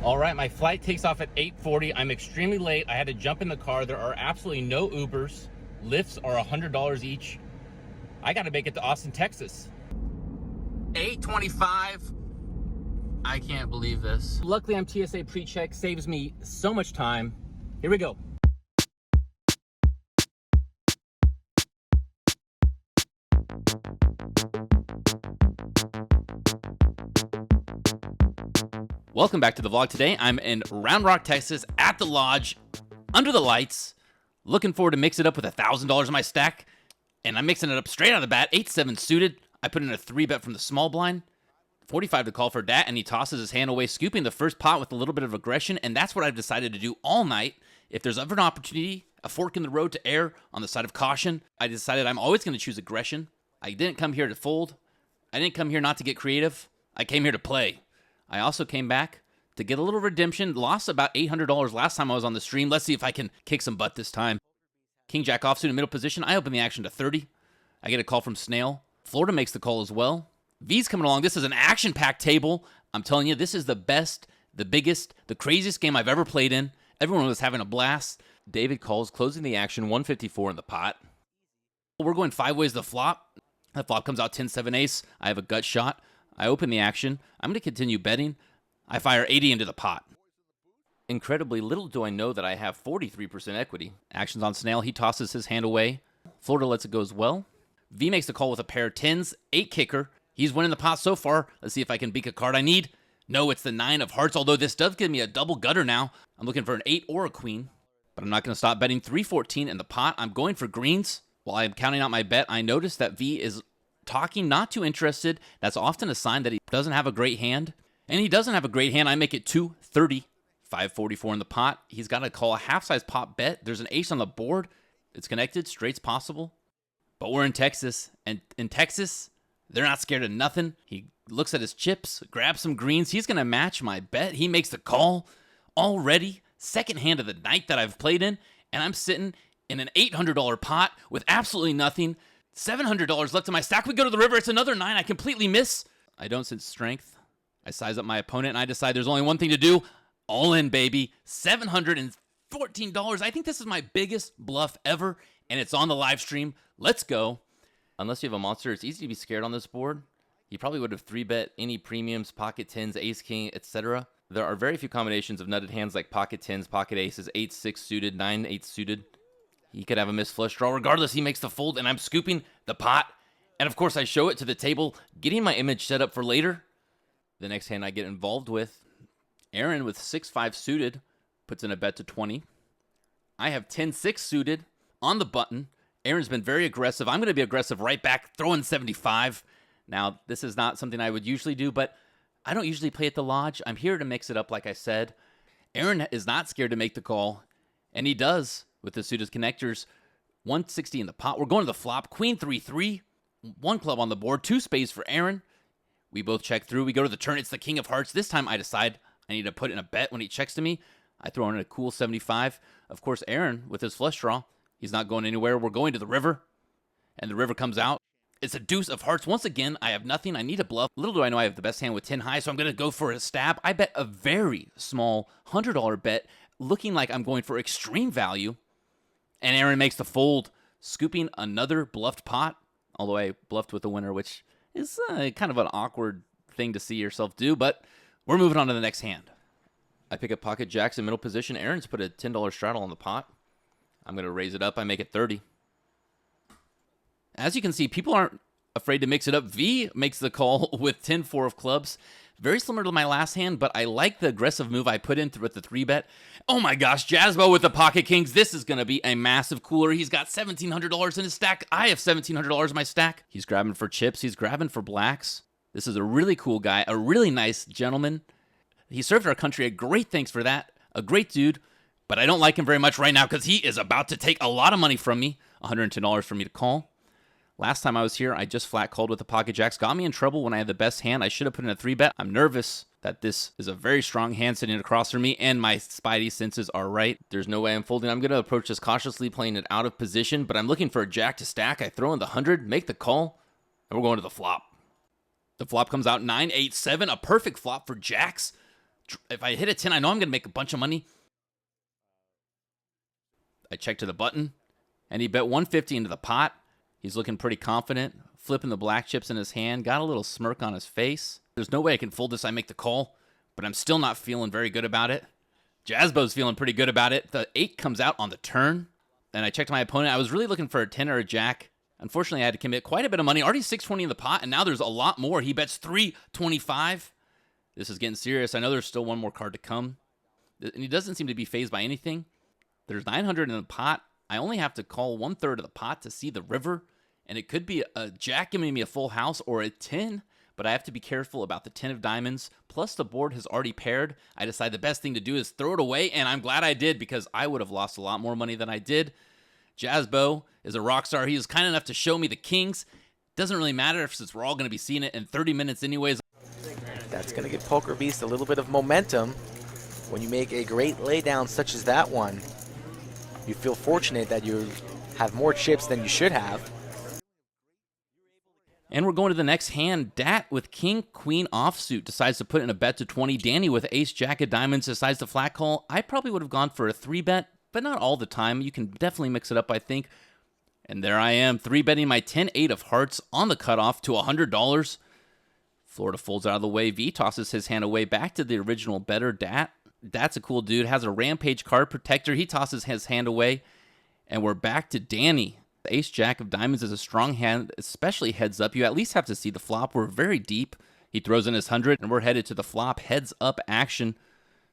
All right, my flight takes off at 8:40. I'm extremely late. I had to jump in the car. There are absolutely no Ubers. Lyfts are $100 each. I got to make it to Austin, Texas. 8:25. I can't believe this. Luckily, I'm TSA pre-check. Saves me so much time. Here we go. Welcome back to the vlog. Today I'm in Round Rock, Texas at the lodge under the lights. Looking forward to mix it up with $1,000 in my stack. And I'm mixing it up straight out of the bat. 8-7 suited. I put in a 3-bet from the small blind. 45 to call for dat, and he tosses his hand away, scooping the first pot with a little bit of aggression. And that's what I've decided to do all night. If there's ever an opportunity, a fork in the road to err on the side of caution, I decided I'm always going to choose aggression. I didn't come here to fold. I didn't come here not to get creative. I came here to play. I also came back to get a little redemption. Lost about $800 last time I was on the stream. Let's see if I can kick some butt this time. King Jack offsuit in middle position. I open the action to 30. I get a call from Snail. Florida makes the call as well. V's coming along. This is an action-packed table. I'm telling you, this is the best, the biggest, the craziest game I've ever played in. Everyone was having a blast. David calls, closing the action, 154 in the pot. We're going 5 ways to the flop. The flop comes out 10-7 ace. I have a gut shot. I open the action. I'm going to continue betting. I fire 80 into the pot. Incredibly, little do I know that I have 43% equity. Actions on Snail. He tosses his hand away. Florida lets it go as well. V makes the call with a pair of 10s. 8 kicker. He's winning the pot so far. Let's see if I can beat a card I need. No, it's the 9 of hearts, although this does give me a double gutter now. I'm looking for an 8 or a queen, but I'm not going to stop betting. 314 in the pot. I'm going for greens. While I'm counting out my bet, I notice that V is talking, not too interested. That's often a sign that he doesn't have a great hand. And he doesn't have a great hand. I make it 230. 544 in the pot. He's got to call a half-size pot bet. There's an ace on the board. It's connected. Straight's possible. But we're in Texas. And in Texas, they're not scared of nothing. He looks at his chips, grabs some greens. He's going to match my bet. He makes the call already. Second hand of the night that I've played in. And I'm sitting in an $800 pot with absolutely nothing. $700 left in my stack. We go to the river. It's another 9. I completely miss. I don't sense strength. I size up my opponent, and I decide there's only one thing to do. All in, baby. $714. I think this is my biggest bluff ever, and it's on the live stream. Let's go. Unless you have a monster, it's easy to be scared on this board. You probably would have 3-bet any premiums, pocket 10s, ace, king, etc. There are very few combinations of nutted hands like pocket 10s, pocket aces, 8-6 suited, 9-8 suited. He could have a missed flush draw. Regardless, he makes the fold, and I'm scooping the pot. And, of course, I show it to the table, getting my image set up for later. The next hand I get involved with, Aaron with 6-5 suited puts in a bet to 20. I have 10-6 suited on the button. Aaron's been very aggressive. I'm going to be aggressive right back, throwing 75. Now, this is not something I would usually do, but I don't usually play at the lodge. I'm here to mix it up, like I said. Aaron is not scared to make the call, and he does with the suited connectors. 160 in the pot. We're going to the flop. Queen 3-3. 1 club on the board. 2 spades for Aaron. We both check through. We go to the turn. It's the king of hearts. This time I decide I need to put in a bet when he checks to me. I throw in a cool 75. Of course, Aaron, with his flush draw, he's not going anywhere. We're going to the river, and the river comes out. It's a deuce of hearts. Once again, I have nothing. I need a bluff. Little do I know I have the best hand with 10 high, so I'm going to go for a stab. I bet a very small $100 bet, looking like I'm going for extreme value, and Aaron makes the fold, scooping another bluffed pot, although I bluffed with the winner, which is kind of an awkward thing to see yourself do, but we're moving on to the next hand. I pick up pocket jacks in middle position. Aaron's put a $10 straddle on the pot. I'm going to raise it up. I make it 30. As you can see, people aren't afraid to mix it up. V makes the call with 10-4 of clubs. Very similar to my last hand, but I like the aggressive move I put in with the 3-bet. Oh my gosh, Jazzbo with the pocket kings. This is going to be a massive cooler. He's got $1,700 in his stack. I have $1,700 in my stack. He's grabbing for chips. He's grabbing for blacks. This is a really cool guy, a really nice gentleman. He served our country. A great thanks for that. A great dude, but I don't like him very much right now because he is about to take a lot of money from me. $110 for me to call. Last time I was here, I just flat called with the pocket jacks. Got me in trouble when I had the best hand. I should have put in a 3-bet. I'm nervous that this is a very strong hand sitting across from me, and my spidey senses are right. There's no way I'm folding. I'm going to approach this cautiously, playing it out of position, but I'm looking for a jack to stack. I throw in the 100, make the call, and we're going to the flop. The flop comes out 9-8-7, a perfect flop for jacks. If I hit a 10, I know I'm going to make a bunch of money. I check to the button, and he bet 150 into the pot. He's looking pretty confident, flipping the black chips in his hand, got a little smirk on his face. There's no way I can fold this. I make the call, but I'm still not feeling very good about it. Jazzbo's feeling pretty good about it. The 8 comes out on the turn, and I checked my opponent. I was really looking for a 10 or a jack. Unfortunately, I had to commit quite a bit of money. Already 620 in the pot, and now there's a lot more. He bets 325. This is getting serious. I know there's still one more card to come, and he doesn't seem to be fazed by anything. There's 900 in the pot. I only have to call 1/3 of the pot to see the river, and it could be a jack giving me a full house or a 10, but I have to be careful about the 10 of diamonds. Plus, the board has already paired. I decide the best thing to do is throw it away, and I'm glad I did because I would have lost a lot more money than I did. Jazzbo is a rock star. He was kind enough to show me the kings. Doesn't really matter since we're all going to be seeing it in 30 minutes anyways. That's going to give PokerBEASTs a little bit of momentum when you make a great laydown such as that one. You feel fortunate that you have more chips than you should have. And we're going to the next hand. Dat with king, queen offsuit decides to put in a bet to 20. Danny with ace, jack of diamonds decides to flat call. I probably would have gone for a 3-bet, but not all the time. You can definitely mix it up, I think. And there I am, 3-betting my 10-8 of hearts on the cutoff to $100. Florida folds out of the way. V tosses his hand away back to the original better Dat. That's a cool dude. Has a Rampage card protector. He tosses his hand away. And we're back to Danny. The ace jack of diamonds is a strong hand, especially heads up. You at least have to see the flop. We're very deep. He throws in his 100, and we're headed to the flop. Heads up action.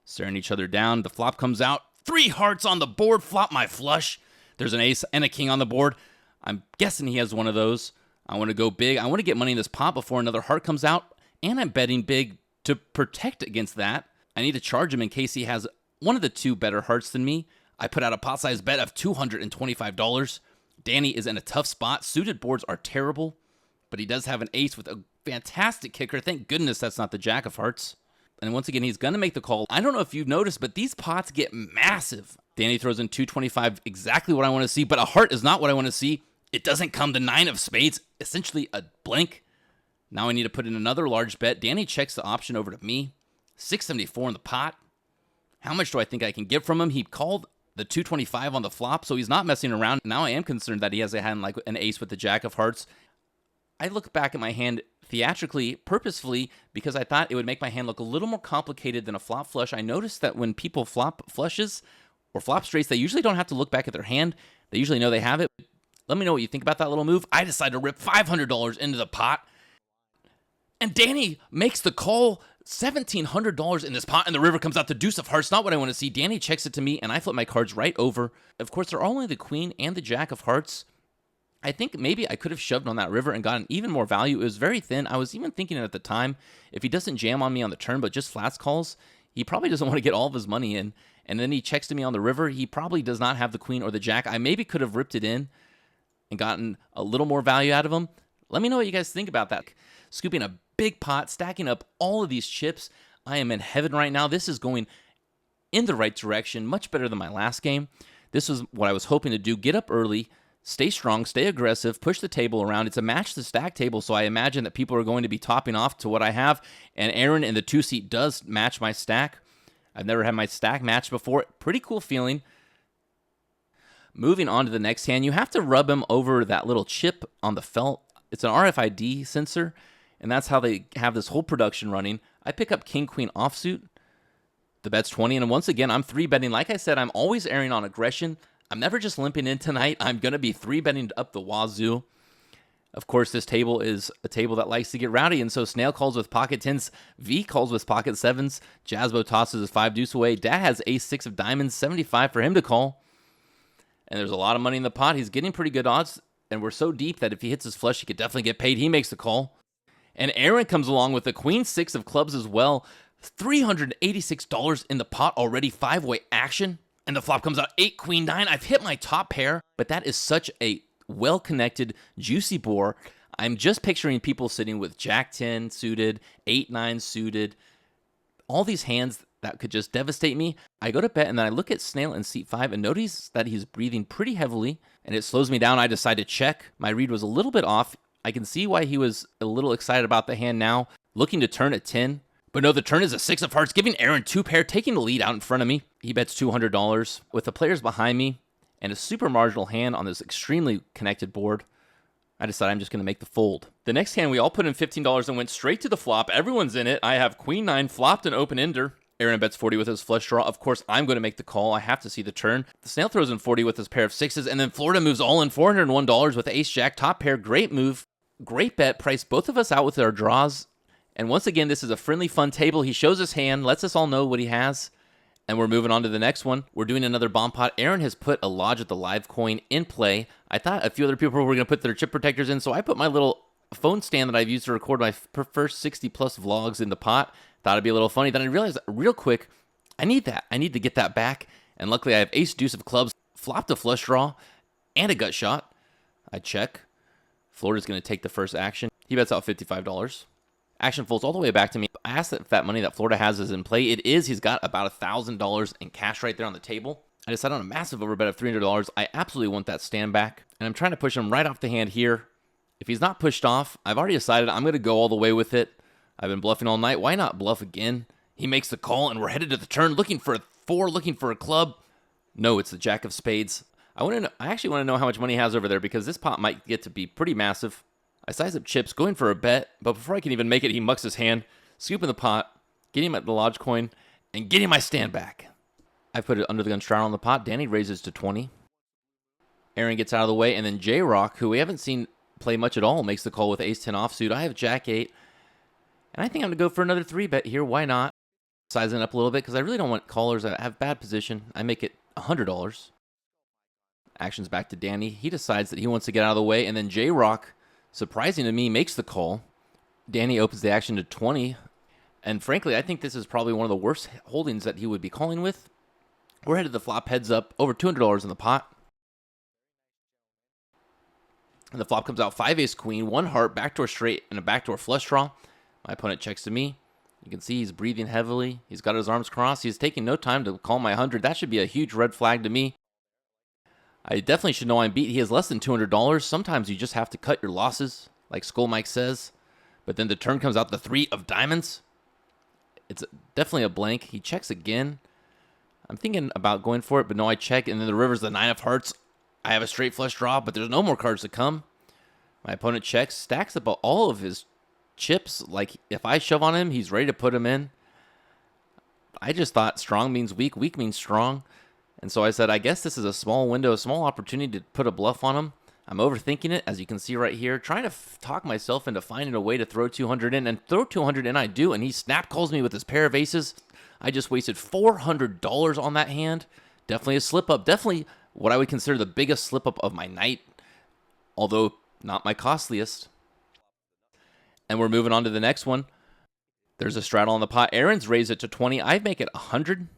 Staring each other down. The flop comes out. 3 hearts on the board. Flop my flush. There's an ace and a king on the board. I'm guessing he has one of those. I want to go big. I want to get money in this pot before another heart comes out. And I'm betting big to protect against that. I need to charge him in case he has one of the 2 better hearts than me. I put out a pot size bet of $225. Danny is in a tough spot. Suited boards are terrible, but he does have an ace with a fantastic kicker. Thank goodness that's not the jack of hearts. And once again, he's going to make the call. I don't know if you've noticed, but these pots get massive. Danny throws in 225, exactly what I want to see, but a heart is not what I want to see. It doesn't come to 9 of spades, essentially a blank. Now I need to put in another large bet. Danny checks the option over to me. 674 in the pot. How much do I think I can get from him? He called the 225 on the flop, so he's not messing around. Now I am concerned that he has a hand like an ace with the jack of hearts. I look back at my hand theatrically, purposefully, because I thought it would make my hand look a little more complicated than a flop flush. I noticed that when people flop flushes or flop straights, they usually don't have to look back at their hand. They usually know they have it. Let me know what you think about that little move. I decided to rip $500 into the pot. And Danny makes the call. $1,700 in this pot, and the river comes out the deuce of hearts. Not what I want to see. Danny checks it to me, and I flip my cards right over. Of course, they're only the queen and the jack of hearts. I think maybe I could have shoved on that river and gotten even more value. It was very thin. I was even thinking at the time, if he doesn't jam on me on the turn, but just flats calls, he probably doesn't want to get all of his money in. And then he checks to me on the river. He probably does not have the queen or the jack. I maybe could have ripped it in and gotten a little more value out of him. Let me know what you guys think about that. Scooping a big pot, stacking up all of these chips. I am in heaven right now. This is going in the right direction, much better than my last game. This was what I was hoping to do. Get up early, stay strong, stay aggressive, push the table around. It's a match the stack table, so I imagine that people are going to be topping off to what I have. And Aaron in the 2-seat does match my stack. I've never had my stack matched before. Pretty cool feeling. Moving on to the next hand, you have to rub him over that little chip on the felt. It's an RFID sensor, and that's how they have this whole production running. I pick up king, queen offsuit. The bet's 20, and once again, I'm 3-betting. Like I said, I'm always erring on aggression. I'm never just limping in tonight. I'm going to be 3-betting up the wazoo. Of course, this table is a table that likes to get rowdy, and so Snail calls with pocket 10s. V calls with pocket 7s. Jazzbo tosses his 5-deuce away. Dad has ace-6 of diamonds, 75 for him to call. And there's a lot of money in the pot. He's getting pretty good odds. And we're so deep that if he hits his flush, he could definitely get paid. He makes the call. And Aaron comes along with the queen 6 of clubs as well. $386 in the pot already. 5-way action. And the flop comes out 8, queen 9. I've hit my top pair, but that is such a well-connected, juicy board. I'm just picturing people sitting with jack 10 suited, 8, 9 suited. All these hands that could just devastate me. I go to bet, and then I look at Snail in seat 5 and notice that he's breathing pretty heavily, and it slows me down. I decide to check. My read was a little bit off. I can see why he was a little excited about the hand now, looking to turn at 10. But no, the turn is a 6 of hearts, giving Aaron 2 pair, taking the lead out in front of me. He bets $200. With the players behind me and a super marginal hand on this extremely connected board, I decided I'm just going to make the fold. The next hand, we all put in $15 and went straight to the flop. Everyone's in it. I have queen 9 flopped and open ender. Aaron bets 40 with his flush draw. Of course, I'm going to make the call. I have to see the turn. The snail throws in 40 with his pair of sixes, and then Florida moves all in $401 with ace jack, top pair. Great move. Great bet. Priced both of us out with our draws. And once again, this is a friendly, fun table. He shows his hand, lets us all know what he has, and we're moving on to the next one. We're doing another bomb pot. Aaron has put a lodge at the live coin in play. I thought a few other people were going to put their chip protectors in, so I put my little phone stand that I've used to record my first 60-plus vlogs in the pot. Thought it'd be a little funny. Then I realized real quick, I need that. I need to get that back. And luckily, I have ace deuce of clubs, flopped a flush draw, and a gut shot. I check. Florida's going to take the first action. He bets out $55. Action folds all the way back to me. I asked if that money that Florida has is in play. It is. He's got about $1,000 in cash right there on the table. I decided on a massive overbet of $300. I absolutely want that stand back. And I'm trying to push him right off the hand here. If he's not pushed off, I've already decided I'm going to go all the way with it. I've been bluffing all night. Why not bluff again? He makes the call, and we're headed to the turn, looking for a 4, looking for a club. No, it's the jack of spades. I actually want to know how much money he has over there, because this pot might get to be pretty massive. I size up chips, going for a bet, but before I can even make it, he mucks his hand, scooping the pot, getting him at the lodge coin, and getting my stand back. I put it under the gun straddle on the pot. Danny raises to 20. Aaron gets out of the way, and then J-Rock, who we haven't seen play much at all, makes the call with ace-10 offsuit. I have jack-8, and I think I'm going to go for another 3-bet here. Why not? Sizing up a little bit, because I really don't want callers that have bad position. I make it $100. Action's back to Danny. He decides that he wants to get out of the way, and then J-Rock, surprising to me, makes the call. Danny opens the action to 20. And frankly, I think this is probably one of the worst holdings that he would be calling with. We're headed to the flop, heads up, over $200 in the pot. And the flop comes out 5 ace queen, 1 heart, backdoor straight, and a backdoor flush draw. My opponent checks to me. You can see he's breathing heavily. He's got his arms crossed. He's taking no time to call my 100. That should be a huge red flag to me. I definitely should know I'm beat. He has less than $200. Sometimes you just have to cut your losses, like Skull Mike says. But then the turn comes out the 3 of diamonds. It's definitely a blank. He checks again. I'm thinking about going for it, but no, I check. And then the river's the 9 of hearts. I have a straight flush draw, but there's no more cards to come. My opponent checks, stacks up all of his chips. Like, if I shove on him, he's ready to put him in. I just thought strong means weak, weak means strong. And so I said, I guess this is a small window, a small opportunity to put a bluff on him. I'm overthinking it, as you can see right here, trying to talk myself into finding a way to throw 200 in. And throw 200 in I do, and he snap calls me with his pair of aces. I just wasted $400 on that hand. Definitely a slip-up. Definitely what I would consider the biggest slip-up of my night, although not my costliest. And we're moving on to the next one. There's a straddle on the pot. Aaron's raised it to 20. I make it 100.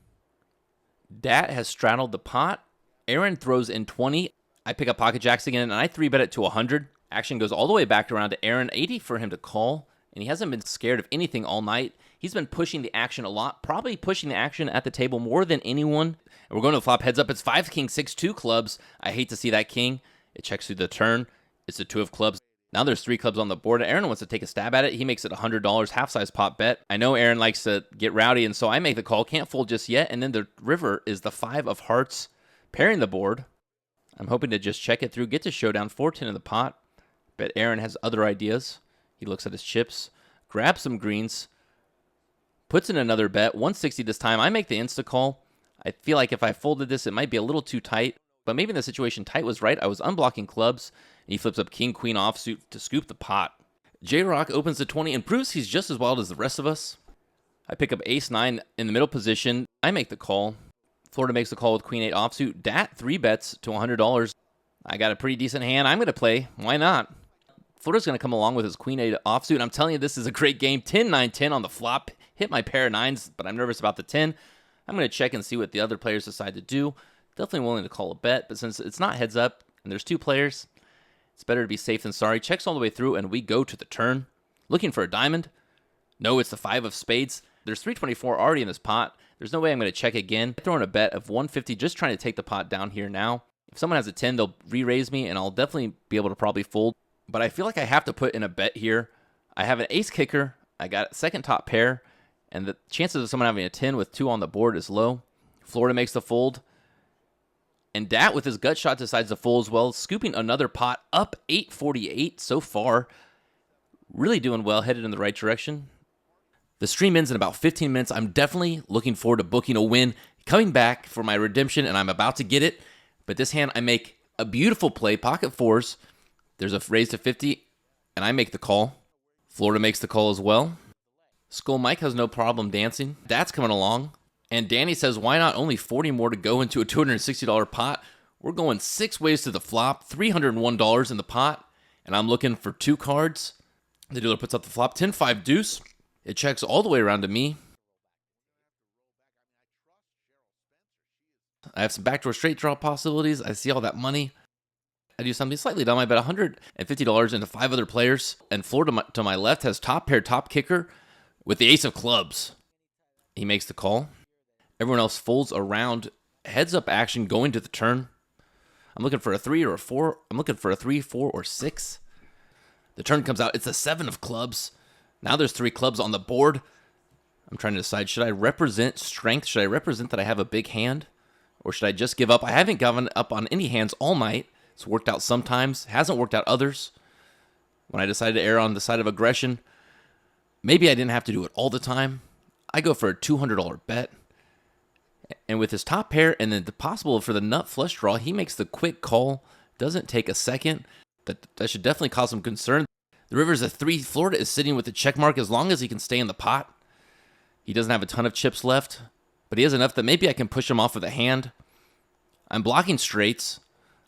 Dat has straddled the pot. Aaron throws in 20. I pick up pocket jacks again, and I 3-bet it to 100. Action goes all the way back around to Aaron. 80 for him to call, and he hasn't been scared of anything all night. He's been pushing the action a lot, probably pushing the action at the table more than anyone. And we're going to the flop, heads up. It's 5 king, 6 2 clubs. I hate to see that king. It checks through the turn. It's a 2 of clubs. Now there's 3 clubs on the board. Aaron wants to take a stab at it. He makes it $100, half-size pot bet. I know Aaron likes to get rowdy, and so I make the call. Can't fold just yet. And then the river is the 5 of hearts, pairing the board. I'm hoping to just check it through, get to showdown, 410 in the pot. Bet Aaron has other ideas. He looks at his chips, grabs some greens, puts in another bet, 160 this time. I make the insta call. I feel like if I folded this, it might be a little too tight, but maybe the situation tight was right. I was unblocking clubs, and he flips up king, queen offsuit to scoop the pot. J-Rock opens to 20 and proves he's just as wild as the rest of us. I pick up ace-9 in the middle position. I make the call. Florida makes the call with queen-8 offsuit. Dat 3-bets to $100. I got a pretty decent hand. I'm going to play. Why not? Florida's going to come along with his queen-8 offsuit. I'm telling you, this is a great game. 10-9-10 on the flop. Hit my pair of 9s, but I'm nervous about the 10. I'm going to check and see what the other players decide to do. Definitely willing to call a bet, but since it's not heads up and there's 2 players, it's better to be safe than sorry. Checks all the way through, and we go to the turn. Looking for a diamond. No, it's the 5 of spades. There's 324 already in this pot. There's no way I'm going to check again. I'm throwing a bet of 150, just trying to take the pot down here now. If someone has a 10, they'll re-raise me, and I'll definitely be able to probably fold. But I feel like I have to put in a bet here. I have an ace kicker. I got second top pair, and the chances of someone having a 10 with 2 on the board is low. Florida makes the fold. And Dat, with his gut shot, decides to fold as well, scooping another pot up 848 so far. Really doing well, headed in the right direction. The stream ends in about 15 minutes. I'm definitely looking forward to booking a win, coming back for my redemption, and I'm about to get it. But this hand, I make a beautiful play, pocket fours. There's a raise to 50, and I make the call. Florida makes the call as well. Skull Mike has no problem dancing. That's coming along. And Danny says, why not? Only 40 more to go into a $260 pot. We're going 6 ways to the flop, $301 in the pot, and I'm looking for 2 cards. The dealer puts up the flop, 10-5 deuce. It checks all the way around to me. I have some backdoor straight draw possibilities. I see all that money. I do something slightly dumb. I bet $150 into 5 other players. And Florida to my left has top pair, top kicker with the ace of clubs. He makes the call. Everyone else folds around. Heads up action going to the turn. I'm looking for a 3 or a 4. I'm looking for a 3, 4, or 6. The turn comes out. It's a 7 of clubs. Now there's 3 clubs on the board. I'm trying to decide, should I represent strength? Should I represent that I have a big hand? Or should I just give up? I haven't given up on any hands all night. It's worked out sometimes. Hasn't worked out others. When I decided to err on the side of aggression, maybe I didn't have to do it all the time. I go for a $200 bet. And with his top pair and then the possible for the nut flush draw, he makes the quick call. Doesn't take a second. That should definitely cause some concern. The river's a 3. Florida is sitting with the check mark as long as he can stay in the pot. He doesn't have a ton of chips left, but he has enough that maybe I can push him off with a hand. I'm blocking straights.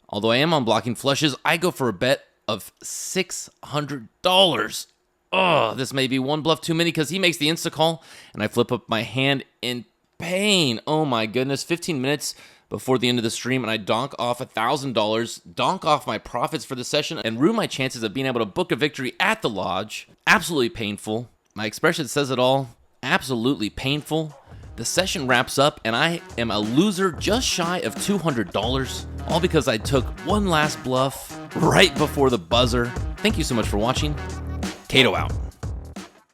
Although I am on blocking flushes, I go for a bet of $600. Oh, this may be one bluff too many because he makes the insta call, and I flip up my hand in pain. Oh my goodness, 15 minutes before the end of the stream, and I donk off $1,000, donk off my profits for the session, and ruin my chances of being able to book a victory at the lodge. Absolutely painful. My expression says it all. Absolutely painful. The session wraps up, and I am a loser just shy of $200, all because I took one last bluff right before the buzzer. Thank you so much for watching. Kato out.